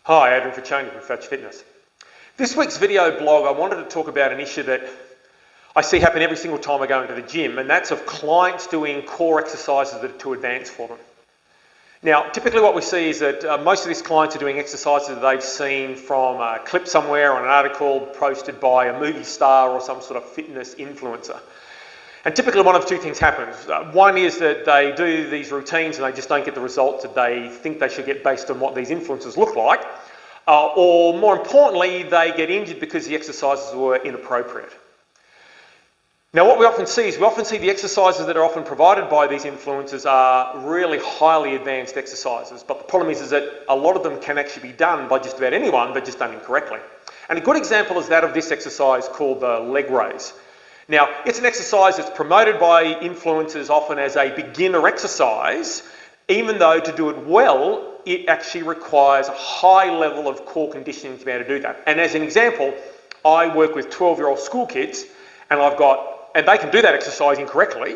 Hi, Adrian Ficcioni from Situps Fitness. This week's video blog, I wanted to talk about an issue that I see happen every single time I go into the gym, and that's of clients doing core exercises that are too advanced for them. Now, typically what we see is that most of these clients are doing exercises that they've seen from a clip somewhere or an article posted by a movie star or some sort of fitness influencer. And typically one of two things happens. One is that they do these routines and they just don't get the results that they think they should get based on what these influencers look like. Or more importantly, they get injured because the exercises were inappropriate. Now what we often see is the exercises that are often provided by these influencers are really highly advanced exercises. But the problem is that a lot of them can actually be done by just about anyone, but just done incorrectly. And a good example is that of this exercise called the leg raise. Now, it's an exercise that's promoted by influencers often as a beginner exercise, even though to do it well, it actually requires a high level of core conditioning to be able to do that. And as an example, I work with 12-year-old school kids, and they can do that exercise incorrectly,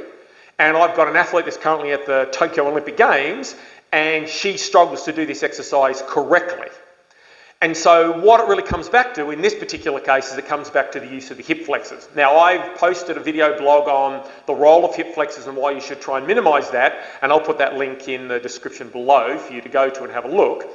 and I've got an athlete that's currently at the Tokyo Olympic Games, and she struggles to do this exercise correctly. And so what it really comes back to in this particular case is it comes back to the use of the hip flexors. Now I've posted a video blog on the role of hip flexors and why you should try and minimize that, and I'll put that link in the description below for you to go to and have a look.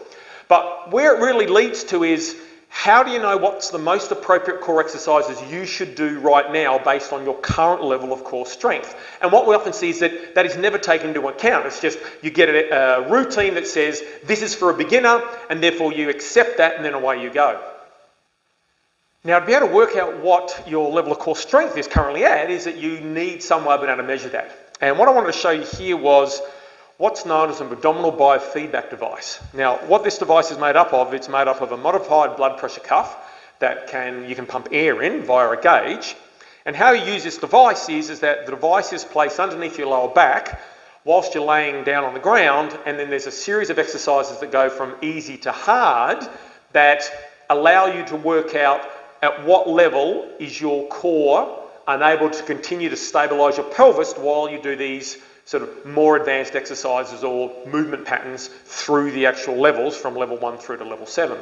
But where it really leads to is, how do you know what's the most appropriate core exercises you should do right now based on your current level of core strength? And what we often see is that that is never taken into account. It's just you get a routine that says this is for a beginner, and therefore you accept that and then away you go. Now, to be able to work out what your level of core strength is currently at is that you need some way of being able to measure that. And what I wanted to show you here was what's known as an abdominal biofeedback device. Now, what this device is made up of, it's made up of a modified blood pressure cuff that you can pump air in via a gauge. And how you use this device is that the device is placed underneath your lower back whilst you're laying down on the ground, and then there's a series of exercises that go from easy to hard that allow you to work out at what level is your core unable to continue to stabilise your pelvis while you do these sort of more advanced exercises or movement patterns through the actual levels from level 1 through to level 7.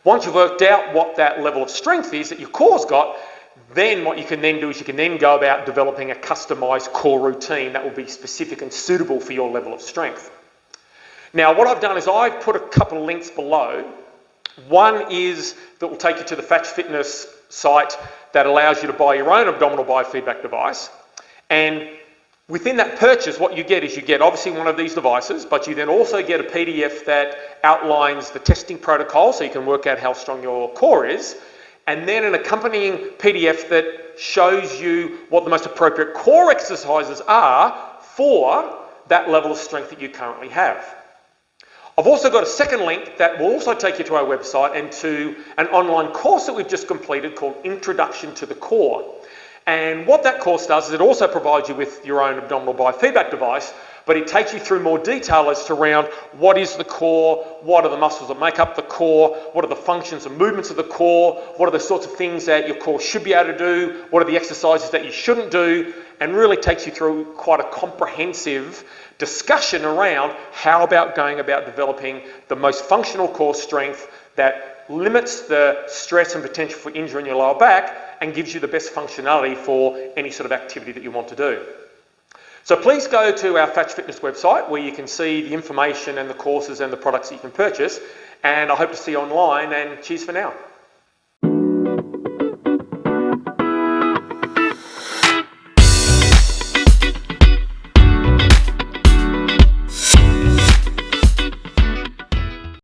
Once you've worked out what that level of strength is that your core's got, then what you can then do is you can then go about developing a customised core routine that will be specific and suitable for your level of strength. Now what I've done is I've put a couple of links below. One is that will take you to the Situps Fitness site that allows you to buy your own abdominal biofeedback device, and within that purchase, what you get is you get obviously one of these devices, but you then also get a PDF that outlines the testing protocol so you can work out how strong your core is, and then an accompanying PDF that shows you what the most appropriate core exercises are for that level of strength that you currently have. I've also got a second link that will also take you to our website and to an online course that we've just completed called Introduction to the Core. And what that course does is it also provides you with your own abdominal biofeedback device, but it takes you through more detail as to around what is the core, what are the muscles that make up the core, what are the functions and movements of the core, what are the sorts of things that your core should be able to do, what are the exercises that you shouldn't do, and really takes you through quite a comprehensive discussion around how about going about developing the most functional core strength that limits the stress and potential for injury in your lower back and gives you the best functionality for any sort of activity that you want to do. So please go to our Situps Fitness website where you can see the information and the courses and the products that you can purchase, and I hope to see you online, and cheers for now.